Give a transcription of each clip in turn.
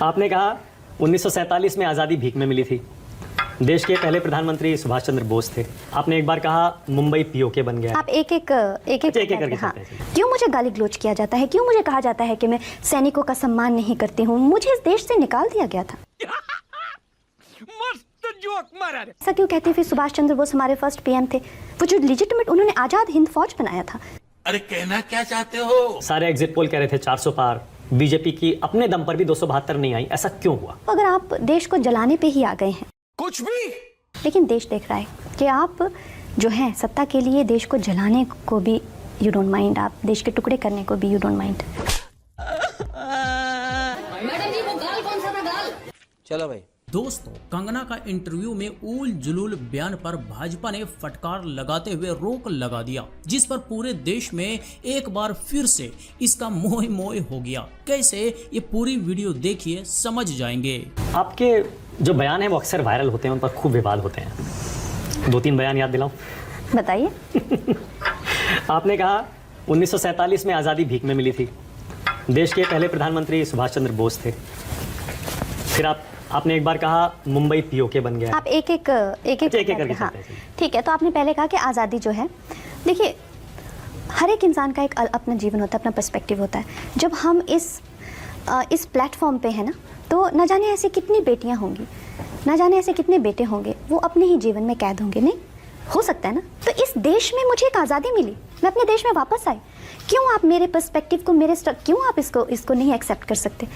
आपने कहा 1947 में आज़ादी भीख में मिली थी। देश के पहले प्रधानमंत्री सुभाष चंद्र बोस थे। आपने एक बार कहा मुंबई पीओके बन गया। आप एक करके हाँ। क्यों मुझे गाली गलौज किया जाता है? क्यों मुझे कहा जाता है कि मैं सैनिकों का सम्मान नहीं करती हूँ? मुझे इस देश से निकाल दिया गया था। मस्त जोक मारा। ऐसा क्यों कहते हैं? फिर सुभाष चंद्र बोस हमारे फर्स्ट पीएम थे, वो जो लेजिटिमेट उन्होंने आजाद हिंद फौज बनाया था। अरे कहना क्या चाहते हो? सारे एग्जिट पोल कह रहे थे 400 पार, बीजेपी की अपने दम पर भी 272 नहीं आई। ऐसा क्यों हुआ? अगर आप देश को जलाने पे ही आ गए हैं, कुछ भी, लेकिन देश देख रहा है कि आप जो है सत्ता के लिए देश को जलाने को भी यू डोंट माइंड, आप देश के टुकड़े करने को भी यू डोंट माइंड। मैडम जी वो गाल कौन सा था गाल? चलो भाई। दोस्तों, कंगना का इंटरव्यू में उल जुलूल बयान पर भाजपा ने फटकार लगाते हुए रोक लगा दिया, जिस पर पूरे देश में एक बार फिर से इसका मोह मोह हो गया। कैसे, ये पूरी वीडियो देखिए, समझ जाएंगे। आपके जो बयान है वो अक्सर वायरल होते हैं, उन पर खूब विवाद होते हैं। 2-3 बयान याद दिलाऊं? बताइए। आपने कहा 1947 में आज़ादी भीख में मिली थी। देश के पहले प्रधानमंत्री सुभाष चंद्र बोस थे। फिर आपने एक बार कहा मुंबई पीओके बन गया। आप एक करके हाँ, ठीक है। तो आपने पहले कहा कि आज़ादी जो है, देखिए हर एक इंसान का एक अपना जीवन होता है, अपना पर्सपेक्टिव होता है। जब हम इस प्लेटफॉर्म पे है ना, तो न जाने ऐसे कितनी बेटियां होंगी, न जाने ऐसे कितने बेटे होंगे, वो अपने ही जीवन में कैद होंगे। नहीं हो सकता है ना? तो इस देश में मुझे एक आज़ादी मिली, मैं अपने देश में वापस आई। क्यों आप मेरे पर्सपेक्टिव को, क्यों आप इसको नहीं एक्सेप्ट कर सकते?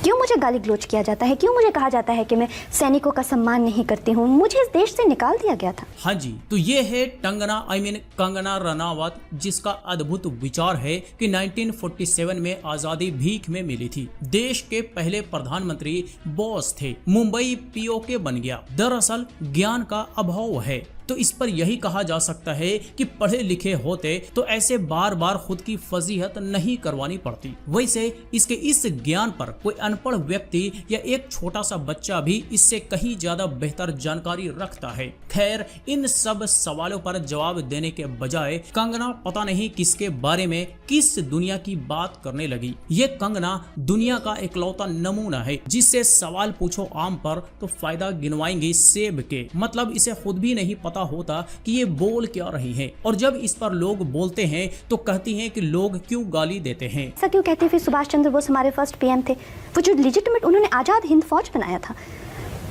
क्यों मुझे गाली गलौज किया जाता है? क्यों मुझे कहा जाता है कि मैं सैनिकों का सम्मान नहीं करती हूँ? मुझे इस देश से निकाल दिया गया था। हाँ जी, तो ये है कंगना रनावत, जिसका अद्भुत विचार है कि 1947 में आजादी भीख में मिली थी। देश के पहले प्रधानमंत्री बोस थे, मुंबई पीओके बन गया। दरअसल ज्ञान का अभाव है। तो इस पर यही कहा जा सकता है कि पढ़े लिखे होते तो ऐसे बार बार खुद की फजीहत नहीं करवानी पड़ती। वैसे इसके इस ज्ञान पर कोई अनपढ़ व्यक्ति या एक छोटा सा बच्चा भी इससे कहीं ज्यादा बेहतर जानकारी रखता है। खैर, इन सब सवालों पर जवाब देने के बजाय कंगना पता नहीं किसके बारे में, किस दुनिया की बात करने लगी। ये कंगना दुनिया का इकलौता नमूना है जिससे सवाल पूछो आम पर तो फायदा गिनवाएंगे सेब के। मतलब इसे खुद भी नहीं पता होता कि ये बोल क्या रही है, और जब इस पर लोग बोलते हैं तो कहती हैं कि लोग क्यों गाली देते हैं। ऐसा क्यों कहते हैं? फिर सुभाष चंद्र बोस हमारे फर्स्ट पीएम थे, वो जो लेजिटिमेट उन्होंने आजाद हिंद फौज बनाया था।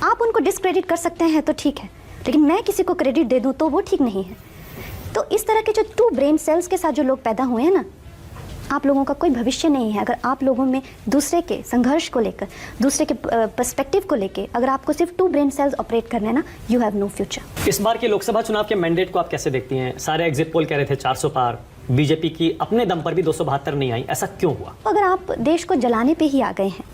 आप उनको डिस्क्रेडिट कर सकते हैं तो ठीक है, लेकिन मैं किसी को क्रेडिट दे दूं तो वो ठीक नहीं है। तो इस तरह के जो 2 ब्रेन सेल्स के साथ जो लोग पैदा हुए हैं ना, आप लोगों का कोई भविष्य नहीं है। अगर आप लोगों में दूसरे के संघर्ष को लेकर, दूसरे के पर्सपेक्टिव को लेकर, अगर आपको सिर्फ 2 ब्रेन सेल्स ऑपरेट करने हैं ना, यू हैव नो फ्यूचर। इस बार के लोकसभा चुनाव के मैंडेट को आप कैसे देखती हैं? सारे एग्जिट पोल कह रहे थे 400 पार, बीजेपी की अपने दम पर भी 272 नहीं आई। ऐसा क्यों हुआ? अगर आप देश को जलाने पे ही आ गए हैं,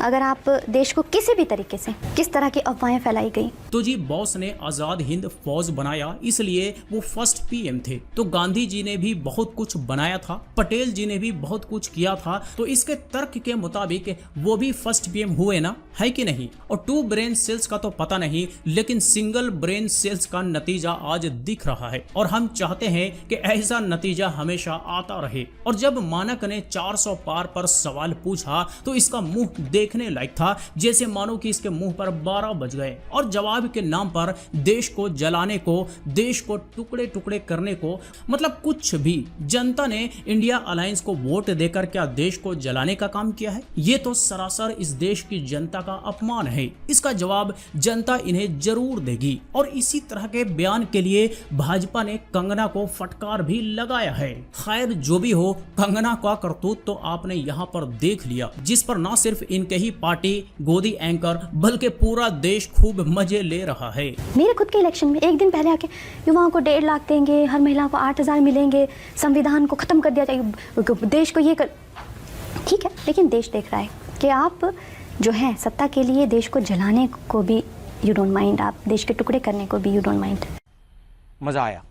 अगर आप देश को किसी भी तरीके से, किस तरह की अफवाहें फैलाई गई, तो जी बॉस ने आजाद हिंद फौज बनाया इसलिए वो फर्स्ट पीएम थे। तो गांधी जी ने भी बहुत कुछ बनाया था, पटेल जी ने भी बहुत कुछ किया था। तो इसके तर्क के मुताबिक वो भी फर्स्ट पीएम हुए ना, है कि नहीं? और 2 ब्रेन सेल्स का तो पता नहीं, लेकिन सिंगल ब्रेन सेल्स का नतीजा आज दिख रहा है, और हम चाहते हैं कि ऐसा नतीजा हमेशा आता रहे। और जब मानक ने 400 पार पर सवाल पूछा तो इसका मुंह देखने लायक था, जैसे मानो कि इसके मुंह पर 12 बज गए। और जवाब के नाम पर देश को जलाने को, देश को टुकड़े टुकड़े करने को, मतलब कुछ भी। जनता ने इंडिया अलायंस को वोट देकर क्या देश को जलाने का काम किया है? ये तो सरासर इस देश की जनता का अपमान है। इसका जवाब जनता इन्हें जरूर देगी। और इसी तरह के बयान के लिए भाजपा ने कंगना को फटकार भी लगाया है। खैर, जो भी हो, कंगना का करतूत तो आपने यहाँ पर देख लिया, जिस पर न सिर्फ इनके ही पार्टी गोदी एंकर बल्कि पूरा देश खूब मजे ले रहा है। मेरे खुद के इलेक्शन में एक दिन पहले आके युवाओं को 1.5 लाख देंगे, हर महिला को 8,000 मिलेंगे, संविधान को खत्म कर दिया जाएगा, देश को ये कर। ठीक है, लेकिन देश देख रहा है कि आप जो है सत्ता के लिए देश को जलाने को भी यू डोंट माइंड, आप देश के टुकड़े करने को भी यू डोंट माइंड। मजा आया।